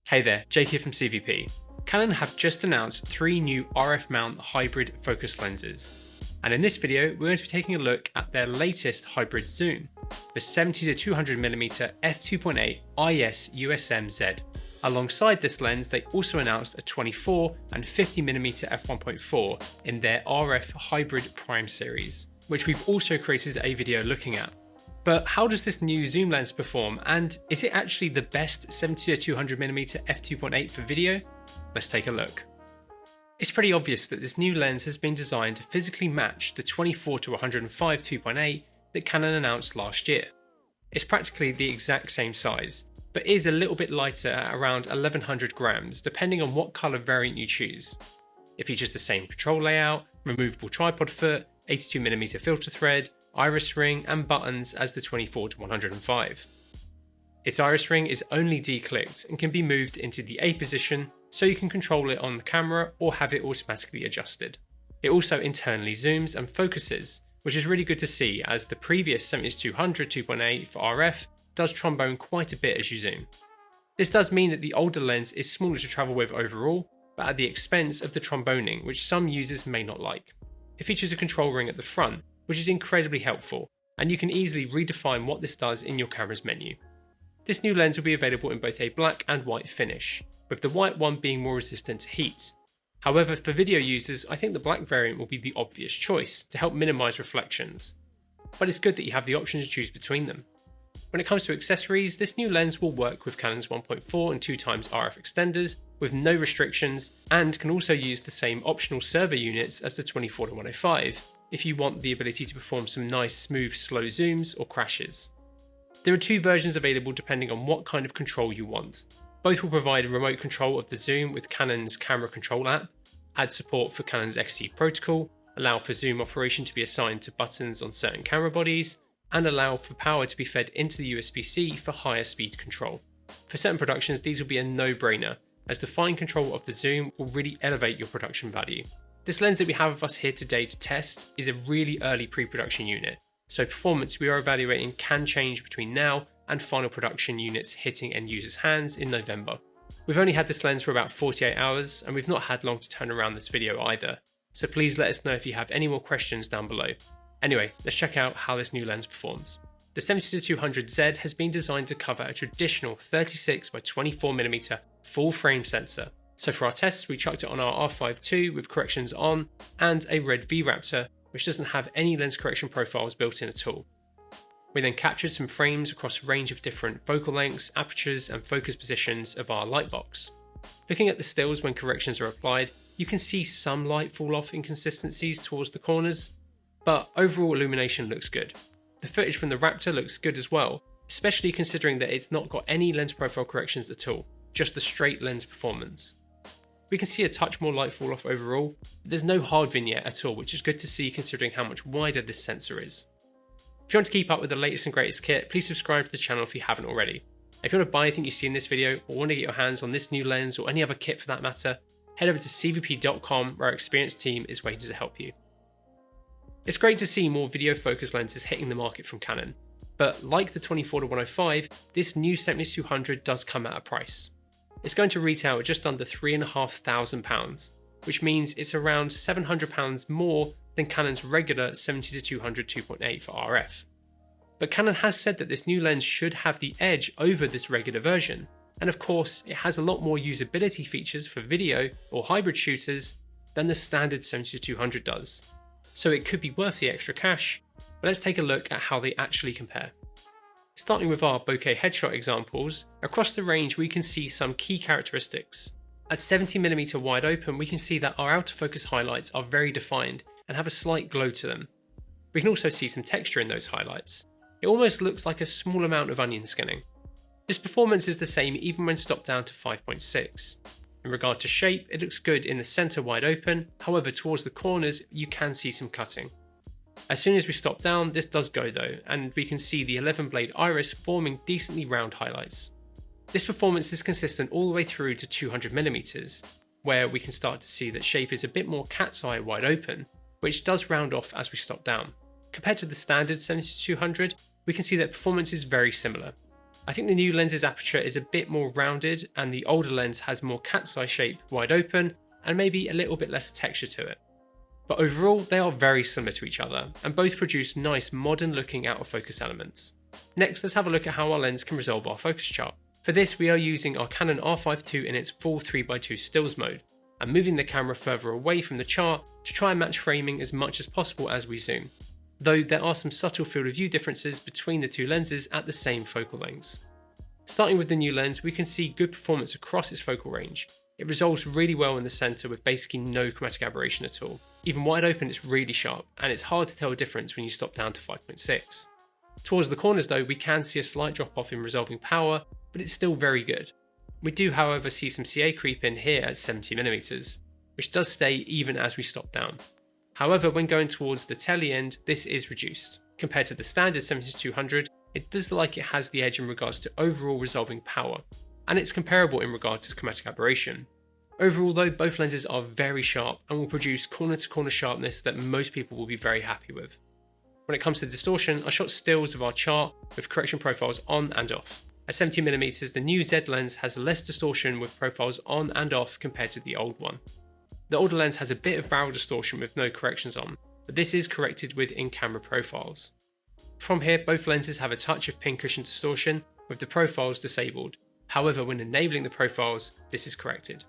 Hey there, Jake here from CVP. Canon have just announced 3 new RF mount hybrid focus lenses. And in this video, we're going to be taking a look at their latest hybrid zoom, the 70-200mm f2.8 IS USM-Z. Alongside this lens, they also announced a 24 and 50mm f1.4 in their RF hybrid prime series, which we've also created a video looking at. But how does this new zoom lens perform, and is it actually the best 70-200mm f2.8 for video? Let's take a look. It's pretty obvious that this new lens has been designed to physically match the 24-105 2.8 that Canon announced last year. It's practically the exact same size, but is a little bit lighter at around 1100 grams depending on what colour variant you choose. It features the same control layout, removable tripod foot, 82mm filter thread, iris ring and buttons as the 24-105. Its iris ring is only D-clicked and can be moved into the A position so you can control it on the camera or have it automatically adjusted. It also internally zooms and focuses, which is really good to see as the previous 70-200 2.8 for RF does trombone quite a bit as you zoom. This does mean that the older lens is smaller to travel with overall, but at the expense of the tromboning, which some users may not like. It features a control ring at the front, which is incredibly helpful, and you can easily redefine what this does in your camera's menu. This new lens will be available in both a black and white finish, with the white one being more resistant to heat. However, for video users, I think the black variant will be the obvious choice to help minimise reflections, but it's good that you have the option to choose between them. When it comes to accessories, this new lens will work with Canon's 1.4 and 2x RF extenders with no restrictions, and can also use the same optional servo units as the 24-105 if you want the ability to perform some nice smooth slow zooms or crashes. There are 2 versions available depending on what kind of control you want. Both will provide remote control of the zoom with Canon's camera control app, add support for Canon's XT protocol, allow for zoom operation to be assigned to buttons on certain camera bodies, and allow for power to be fed into the USB-C for higher speed control. For certain productions, these will be a no-brainer, as the fine control of the zoom will really elevate your production value. This lens that we have with us here today to test is a really early pre-production unit, so performance we are evaluating can change between now and final production units hitting end users' hands in November. We've only had this lens for about 48 hours and we've not had long to turn around this video either, so please let us know if you have any more questions down below. Anyway, let's check out how this new lens performs. The 70-200Z has been designed to cover a traditional 36x24mm full frame sensor. So for our tests, we chucked it on our R5 II with corrections on, and a red V-Raptor, which doesn't have any lens correction profiles built in at all. We then captured some frames across a range of different focal lengths, apertures, and focus positions of our light box. Looking at the stills when corrections are applied, you can see some light fall off inconsistencies towards the corners, but overall illumination looks good. The footage from the Raptor looks good as well, especially considering that it's not got any lens profile corrections at all, just the straight lens performance. We can see a touch more light fall off overall, but there's no hard vignette at all, which is good to see considering how much wider this sensor is. If you want to keep up with the latest and greatest kit, please subscribe to the channel if you haven't already. If you want to buy anything you see in this video, or want to get your hands on this new lens or any other kit for that matter, head over to cvp.com where our experienced team is waiting to help you. It's great to see more video focus lenses hitting the market from Canon, but like the 24-105, this new 70-200 does come at a price. It's going to retail at just under £3,500, which means it's around £700 more than Canon's regular 70-200 2.8 for RF. But Canon has said that this new lens should have the edge over this regular version, and of course it has a lot more usability features for video or hybrid shooters than the standard 70-200 does. So it could be worth the extra cash, but let's take a look at how they actually compare. Starting with our bokeh headshot examples, across the range we can see some key characteristics. At 70mm wide open, we can see that our outer focus highlights are very defined and have a slight glow to them. We can also see some texture in those highlights. It almost looks like a small amount of onion skinning. This performance is the same even when stopped down to 5.6. In regard to shape, it looks good in the centre wide open, however towards the corners you can see some cutting. As soon as we stop down, this does go though, and we can see the 11 blade iris forming decently round highlights. This performance is consistent all the way through to 200mm, where we can start to see that shape is a bit more cat's eye wide open, which does round off as we stop down. Compared to the standard 70-200, we can see that performance is very similar. I think the new lens's aperture is a bit more rounded and the older lens has more cat's eye shape, wide open, and maybe a little bit less texture to it. But overall, they are very similar to each other, and both produce nice modern looking out of focus elements. Next, let's have a look at how our lens can resolve our focus chart. For this, we are using our Canon R5 II in its full 3x2 stills mode, and moving the camera further away from the chart to try and match framing as much as possible as we zoom. Though there are some subtle field of view differences between the two lenses at the same focal lengths. Starting with the new lens, we can see good performance across its focal range. It resolves really well in the centre with basically no chromatic aberration at all. Even wide open it's really sharp, and it's hard to tell a difference when you stop down to 5.6. Towards the corners though, we can see a slight drop off in resolving power, but it's still very good. We do however see some CA creep in here at 70mm, which does stay even as we stop down. However, when going towards the telly end, this is reduced. Compared to the standard 70-200, it does look like it has the edge in regards to overall resolving power, and it's comparable in regard to chromatic aberration. Overall though, both lenses are very sharp and will produce corner to corner sharpness that most people will be very happy with. When it comes to distortion, I shot stills of our chart with correction profiles on and off. At 70mm, the new Z lens has less distortion with profiles on and off compared to the old one. The older lens has a bit of barrel distortion with no corrections on, but this is corrected with in-camera profiles. From here, both lenses have a touch of pincushion distortion with the profiles disabled. However, when enabling the profiles, this is corrected.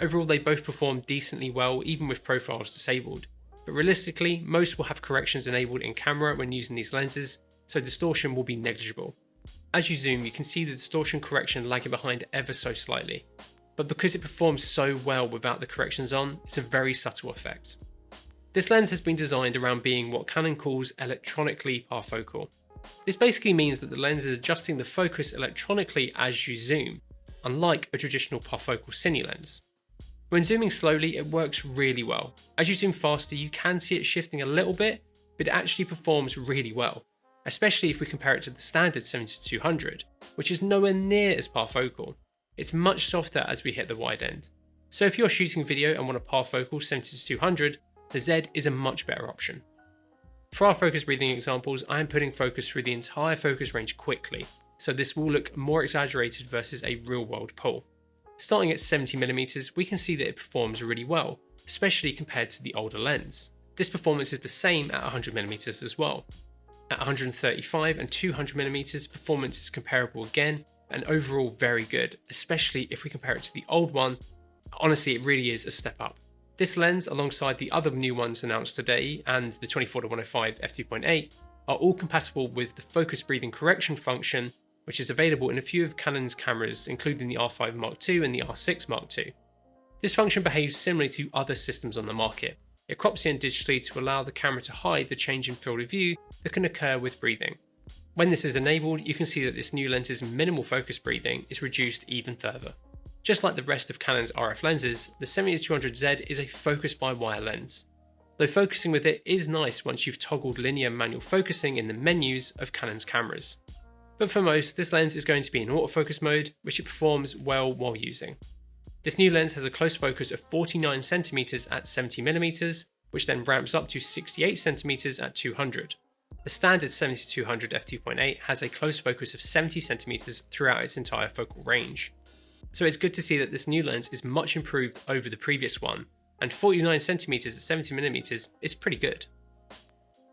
Overall, they both perform decently well even with profiles disabled, but realistically, most will have corrections enabled in camera when using these lenses, so distortion will be negligible. As you zoom, you can see the distortion correction lagging behind ever so slightly, but because it performs so well without the corrections on, it's a very subtle effect. This lens has been designed around being what Canon calls electronically parfocal. This basically means that the lens is adjusting the focus electronically as you zoom, unlike a traditional parfocal cine lens. When zooming slowly, it works really well. As you zoom faster, you can see it shifting a little bit, but it actually performs really well, especially if we compare it to the standard 70-200, which is nowhere near as parfocal. It's much softer as we hit the wide end. So if you're shooting video and want a parfocal 70-200, the Z is a much better option. For our focus breathing examples, I am putting focus through the entire focus range quickly, so this will look more exaggerated versus a real world pull. Starting at 70mm, we can see that it performs really well, especially compared to the older lens. This performance is the same at 100mm as well. At 135 and 200mm, performance is comparable again, and overall very good, especially if we compare it to the old one. Honestly, it really is a step up. This lens, alongside the other new ones announced today and the 24-105 f2.8, are all compatible with the focus breathing correction function, which is available in a few of Canon's cameras, including the R5 Mark II and the R6 Mark II. This function behaves similarly to other systems on the market. It crops in digitally to allow the camera to hide the change in field of view that can occur with breathing. When this is enabled, you can see that this new lens's minimal focus breathing is reduced even further. Just like the rest of Canon's RF lenses, the 70-200Z is a focus-by-wire lens. Though focusing with it is nice once you've toggled linear manual focusing in the menus of Canon's cameras. But for most, this lens is going to be in autofocus mode, which it performs well while using. This new lens has a close focus of 49cm at 70mm, which then ramps up to 68cm at 200. The standard 70-200 f2.8 has a close focus of 70cm throughout its entire focal range. So it's good to see that this new lens is much improved over the previous one, and 49cm at 70mm is pretty good.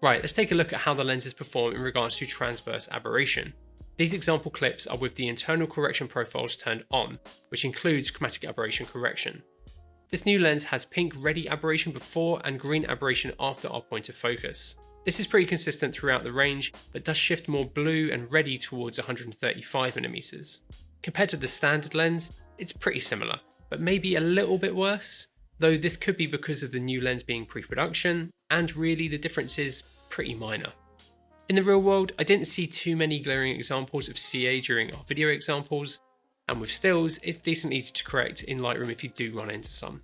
Right, let's take a look at how the lenses perform in regards to transverse aberration. These example clips are with the internal correction profiles turned on, which includes chromatic aberration correction. This new lens has pink ready aberration before and green aberration after our point of focus. This is pretty consistent throughout the range, but does shift more blue and ready towards 135mm. Compared to the standard lens, it's pretty similar, but maybe a little bit worse, though this could be because of the new lens being pre-production, and really the difference is pretty minor. In the real world, I didn't see too many glaring examples of CA during our video examples, and with stills, it's decently easy to correct in Lightroom if you do run into some.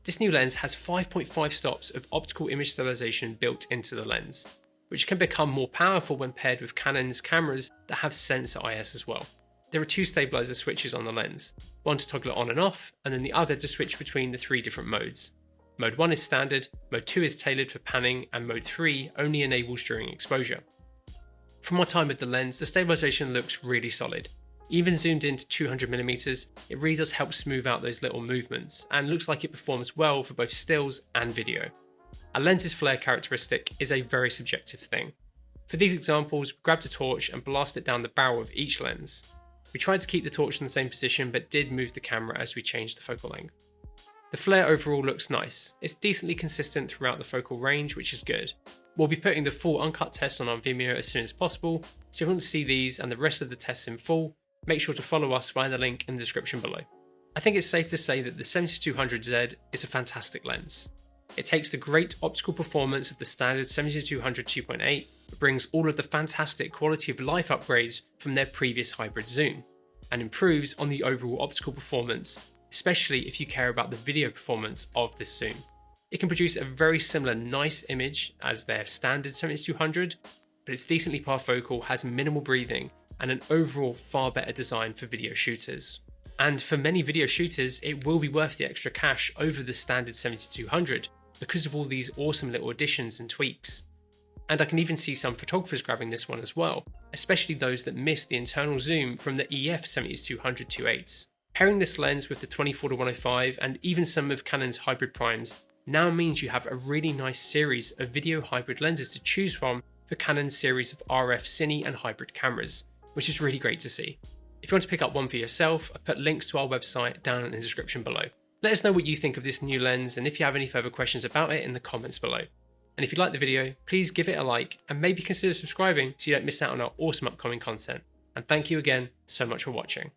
This new lens has 5.5 stops of optical image stabilisation built into the lens, which can become more powerful when paired with Canon's cameras that have sensor IS as well. There are two stabilizer switches on the lens, one to toggle it on and off, and then the other to switch between the three different modes. Mode 1 is standard, Mode 2 is tailored for panning, and Mode 3 only enables during exposure. From my time with the lens, the stabilisation looks really solid. Even zoomed into 200mm, it really does help smooth out those little movements, and looks like it performs well for both stills and video. A lens's flare characteristic is a very subjective thing. For these examples, we grabbed a torch and blasted down the barrel of each lens. We tried to keep the torch in the same position, but did move the camera as we changed the focal length. The flare overall looks nice. It's decently consistent throughout the focal range, which is good. We'll be putting the full uncut test on our Vimeo as soon as possible, so if you want to see these and the rest of the tests in full, make sure to follow us via the link in the description below. I think it's safe to say that the 7200Z is a fantastic lens. It takes the great optical performance of the standard 7200 2.8, but brings all of the fantastic quality of life upgrades from their previous hybrid zoom, and improves on the overall optical performance, especially if you care about the video performance of this zoom. It can produce a very similar nice image as their standard 7200, but it's decently parfocal, has minimal breathing, and an overall far better design for video shooters. And for many video shooters, it will be worth the extra cash over the standard 7200 because of all these awesome little additions and tweaks. And I can even see some photographers grabbing this one as well, especially those that missed the internal zoom from the EF 7200 2.8s. Pairing this lens with the 24-105 and even some of Canon's hybrid primes now means you have a really nice series of video hybrid lenses to choose from for Canon's series of RF cine and hybrid cameras, which is really great to see. If you want to pick up one for yourself, I've put links to our website down in the description below. Let us know what you think of this new lens and if you have any further questions about it in the comments below. And if you liked the video, please give it a like and maybe consider subscribing so you don't miss out on our awesome upcoming content. And thank you again so much for watching.